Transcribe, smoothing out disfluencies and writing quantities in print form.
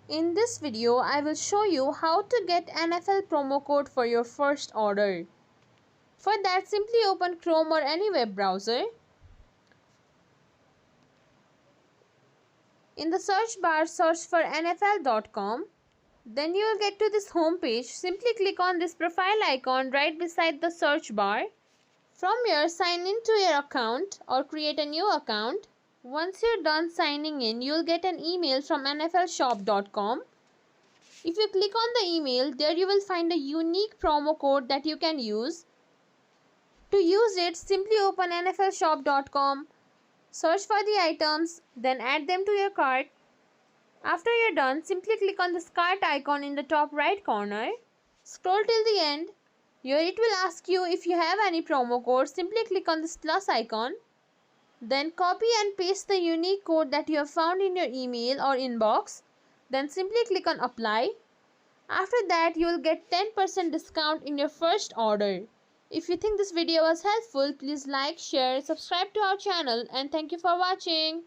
In this video, I will show you how to get NFL promo code for your first order. For that, simply open Chrome or any web browser. In the search bar, search for NFL.com. Then you will get to this home page. Simply click on this profile icon right beside the search bar. From here, sign into your account or create a new account. Once you're done signing in, you'll get an email from nflshop.com. If you click on the email, there you will find a unique promo code that you can use. To use it, simply open nflshop.com, search for the items, then add them to your cart. After you're done, simply click on this cart icon in the top right corner. Scroll till the end. Here it will ask you if you have any promo code. Simply click on this plus icon. Then copy and paste the unique code that you have found in your email or inbox. Then simply click on apply. After that, you will get 10% discount in your first order. If you think this video was helpful, please like, share, subscribe to our channel, and thank you for watching.